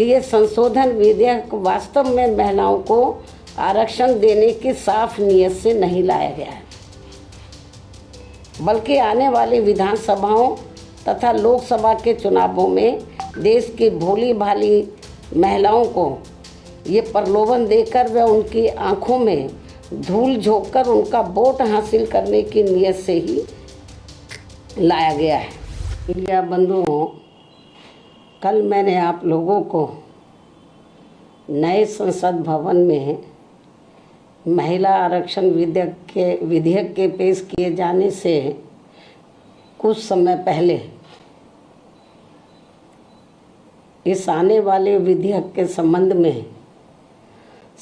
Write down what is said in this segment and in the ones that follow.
कि ये संशोधन विधेयक वास्तव में महिलाओं को आरक्षण देने की साफ नीयत से नहीं लाया गया है, बल्कि आने वाली विधानसभाओं तथा लोकसभा के चुनावों में देश की भोली भाली महिलाओं को ये प्रलोभन देकर व उनकी आंखों में धूल झोंककर उनका वोट हासिल करने की नीयत से ही लाया गया है। मीडिया बंधुओं, कल मैंने आप लोगों को नए संसद भवन में महिला आरक्षण विधेयक के पेश किए जाने से कुछ समय पहले इस आने वाले विधेयक के संबंध में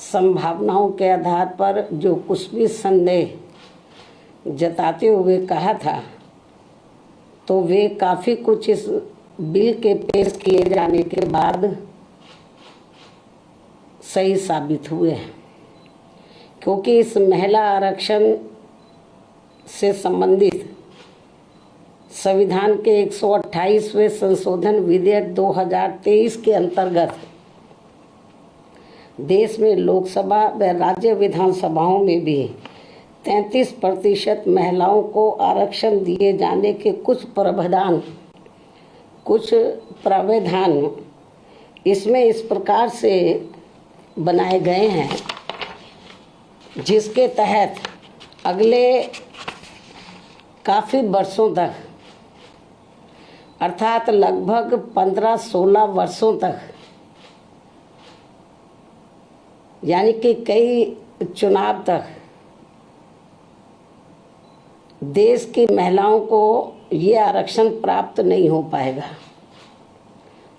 संभावनाओं के आधार पर जो कुछ भी संदेह जताते हुए कहा था, तो वे काफ़ी कुछ इस बिल के पेश किए जाने के बाद सही साबित हुए हैं, क्योंकि इस महिला आरक्षण से संबंधित संविधान के 128वें संशोधन विधेयक 2023 के अंतर्गत देश में लोकसभा व राज्य विधानसभाओं में भी 33% महिलाओं को आरक्षण दिए जाने के कुछ प्रावधान इसमें इस प्रकार से बनाए गए हैं, जिसके तहत अगले काफ़ी वर्षों तक, अर्थात लगभग 15-16 वर्षों तक, यानी कि कई चुनाव तक देश की महिलाओं को ये आरक्षण प्राप्त नहीं हो पाएगा।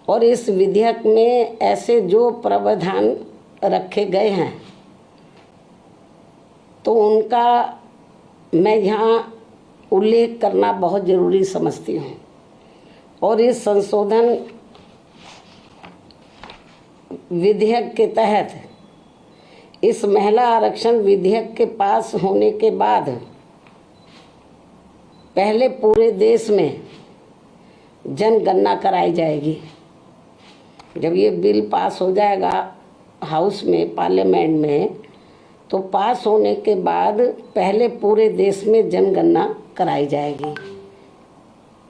और इस विधेयक में ऐसे जो प्रावधान रखे गए हैं, तो उनका मैं यहाँ उल्लेख करना बहुत ज़रूरी समझती हूँ। और इस संशोधन विधेयक के तहत इस महिला आरक्षण विधेयक के पास होने के बाद पहले पूरे देश में जनगणना कराई जाएगी। जब ये बिल पास हो जाएगा हाउस में, पार्लियामेंट में, तो पास होने के बाद पहले पूरे देश में जनगणना कराई जाएगी।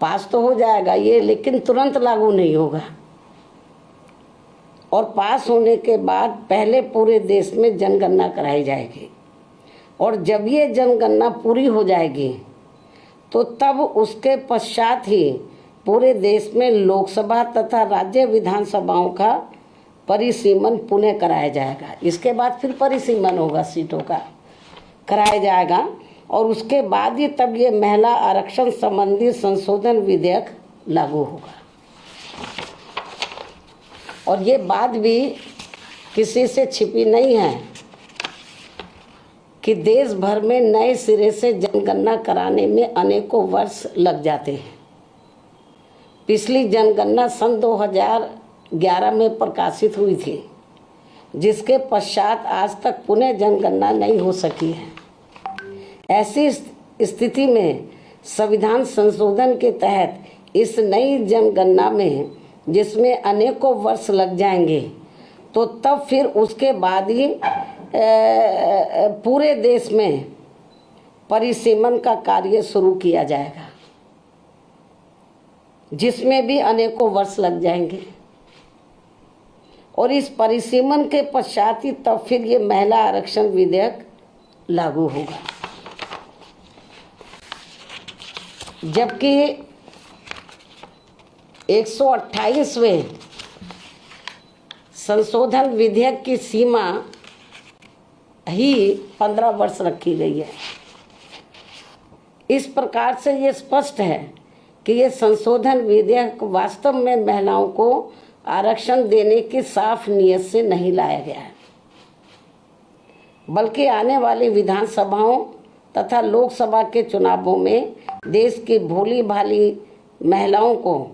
पास तो हो जाएगा ये, लेकिन तुरंत लागू नहीं होगा। और पास होने के बाद पहले पूरे देश में जनगणना कराई जाएगी। और जब ये जनगणना पूरी हो जाएगी, तो तब उसके पश्चात ही पूरे देश में लोकसभा तथा राज्य विधानसभाओं का परिसीमन पुनः कराया जाएगा। इसके बाद फिर परिसीमन होगा, सीटों का कराया जाएगा। और उसके बाद ही तब ये महिला आरक्षण संबंधी संशोधन विधेयक लागू होगा। और ये बात भी किसी से छिपी नहीं है कि देश भर में नए सिरे से जनगणना कराने में अनेकों वर्ष लग जाते हैं। पिछली जनगणना सन 2011 में प्रकाशित हुई थी, जिसके पश्चात आज तक पुनः जनगणना नहीं हो सकी है। ऐसी स्थिति में संविधान संशोधन के तहत इस नई जनगणना में, जिसमें अनेकों वर्ष लग जाएंगे, तो तब फिर उसके बाद ही पूरे देश में परिसीमन का कार्य शुरू किया जाएगा, जिसमें भी अनेकों वर्ष लग जाएंगे। और इस परिसीमन के पश्चात ही तब फिर ये महिला आरक्षण विधेयक लागू होगा। जबकि 128वें संशोधन विधेयक की सीमा ही 15 वर्ष रखी गई है। इस प्रकार से ये स्पष्ट है कि ये संशोधन विधेयक वास्तव में महिलाओं को आरक्षण देने की साफ नीयत से नहीं लाया गया है, बल्कि आने वाली विधानसभाओं तथा लोकसभा के चुनावों में देश की भोली भाली महिलाओं को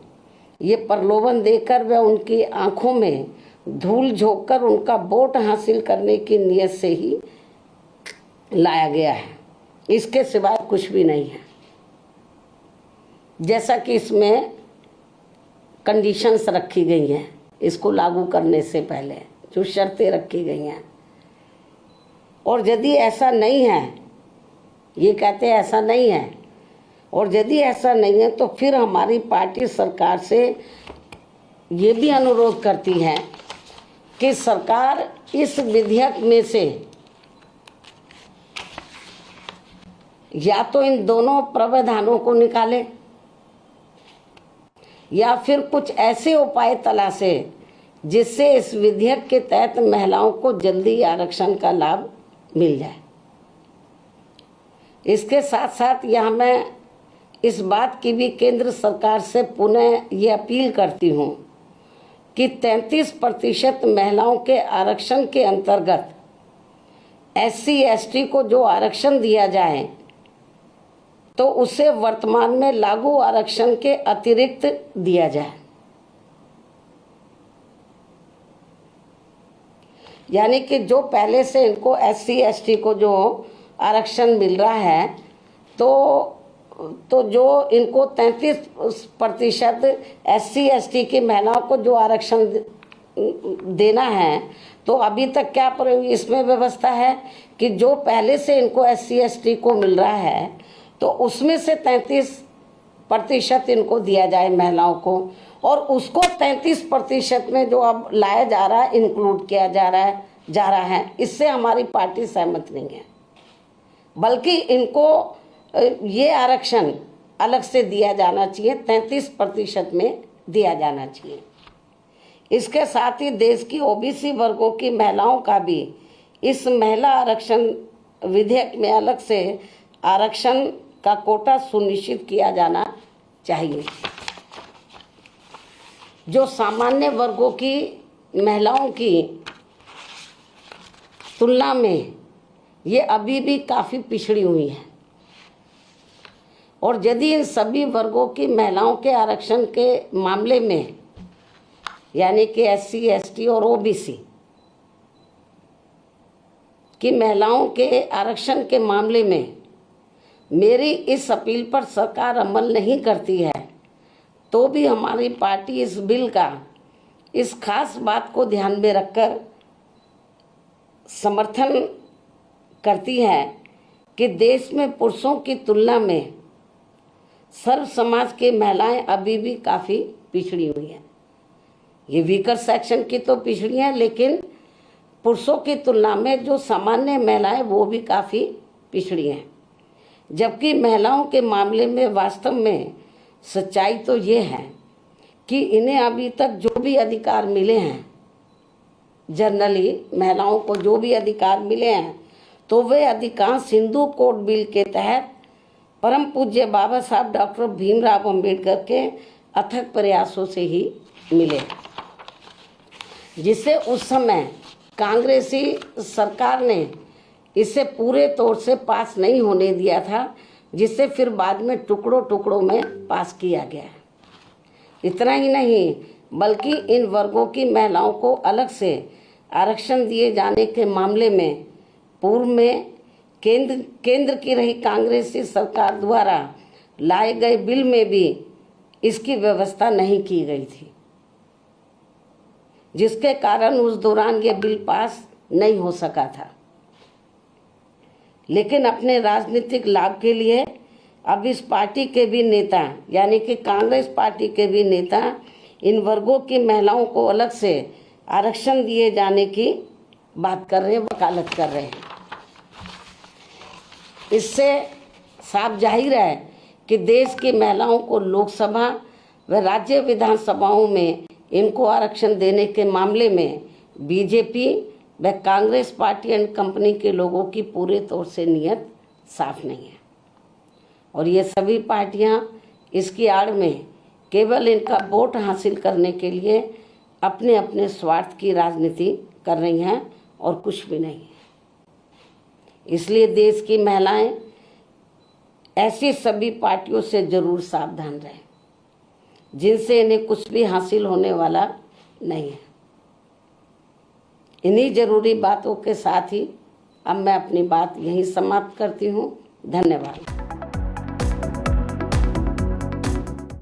ये प्रलोभन देकर व उनकी आंखों में धूल झोंककर उनका वोट हासिल करने की नीयत से ही लाया गया है। इसके सिवाय कुछ भी नहीं है। जैसा कि इसमें कंडीशंस रखी गई हैं इसको लागू करने से पहले जो शर्तें रखी गई हैं। और यदि ऐसा नहीं है, ये कहते हैं ऐसा नहीं है, और यदि ऐसा नहीं है तो फिर हमारी पार्टी सरकार से ये भी अनुरोध करती है कि सरकार इस विधेयक में से या तो इन दोनों प्रावधानों को निकाले या फिर कुछ ऐसे उपाय तलाशे जिससे इस विधेयक के तहत महिलाओं को जल्दी आरक्षण का लाभ मिल जाए। इसके साथ साथ यह मैं इस बात की भी केंद्र सरकार से पुनः ये अपील करती हूँ कि 33% महिलाओं के आरक्षण के अंतर्गत SC ST को जो आरक्षण दिया जाए तो उसे वर्तमान में लागू आरक्षण के अतिरिक्त दिया जाए। यानी कि जो पहले से इनको SC ST को जो आरक्षण मिल रहा है तो जो इनको 33% SC ST की महिलाओं को जो आरक्षण देना है, तो अभी तक क्या इसमें व्यवस्था है कि जो पहले से इनको SC ST को मिल रहा है तो उसमें से 33% इनको दिया जाए महिलाओं को, और उसको 33% में जो अब लाया जा रहा है, इंक्लूड किया जा रहा है। इससे हमारी पार्टी सहमत नहीं है, बल्कि इनको ये आरक्षण अलग से दिया जाना चाहिए, 33% में दिया जाना चाहिए। इसके साथ ही देश की OBC वर्गों की महिलाओं का भी इस महिला आरक्षण विधेयक में अलग से आरक्षण का कोटा सुनिश्चित किया जाना चाहिए। जो सामान्य वर्गों की महिलाओं की तुलना में ये अभी भी काफ़ी पिछड़ी हुई है, और यदि इन सभी वर्गों की महिलाओं के आरक्षण के मामले में, यानी कि SC ST और OBC की महिलाओं के आरक्षण के मामले में मेरी इस अपील पर सरकार अमल नहीं करती है, तो भी हमारी पार्टी इस बिल का इस खास बात को ध्यान में रखकर समर्थन करती है कि देश में पुरुषों की तुलना में सर्व समाज की महिलाएं अभी भी काफ़ी पिछड़ी हुई हैं। ये वीकर सेक्शन की तो पिछड़ी हैं, लेकिन पुरुषों की तुलना में जो सामान्य महिलाएं वो भी काफ़ी पिछड़ी हैं। जबकि महिलाओं के मामले में वास्तव में सच्चाई तो ये है कि इन्हें अभी तक जो भी अधिकार मिले हैं, जनरली महिलाओं को जो भी अधिकार मिले हैं, तो वे अधिकांश हिंदू कोड बिल के तहत परम पूज्य बाबा साहब डॉक्टर भीमराव अंबेडकर के अथक प्रयासों से ही मिले, जिसे उस समय कांग्रेसी सरकार ने इसे पूरे तौर से पास नहीं होने दिया था, जिसे फिर बाद में टुकड़ों टुकड़ों में पास किया गया। इतना ही नहीं, बल्कि इन वर्गों की महिलाओं को अलग से आरक्षण दिए जाने के मामले में पूर्व में केंद्र की रही कांग्रेसी सरकार द्वारा लाए गए बिल में भी इसकी व्यवस्था नहीं की गई थी, जिसके कारण उस दौरान ये बिल पास नहीं हो सका था। लेकिन अपने राजनीतिक लाभ के लिए अब इस पार्टी के भी नेता, यानी कि कांग्रेस पार्टी के भी नेता, इन वर्गों की महिलाओं को अलग से आरक्षण दिए जाने की बात कर रहे हैं, वकालत कर रहे हैं। इससे साफ जाहिर है कि देश की महिलाओं को लोकसभा व राज्य विधानसभाओं में इनको आरक्षण देने के मामले में बीजेपी व कांग्रेस पार्टी एंड कंपनी के लोगों की पूरे तौर से नीयत साफ नहीं है, और ये सभी पार्टियां इसकी आड़ में केवल इनका वोट हासिल करने के लिए अपने अपने स्वार्थ की राजनीति कर रही हैं और कुछ भी नहीं। इसलिए देश की महिलाएं ऐसी सभी पार्टियों से जरूर सावधान रहें जिनसे इन्हें कुछ भी हासिल होने वाला नहीं है। इन्हीं जरूरी बातों के साथ ही अब मैं अपनी बात यहीं समाप्त करती हूँ। धन्यवाद।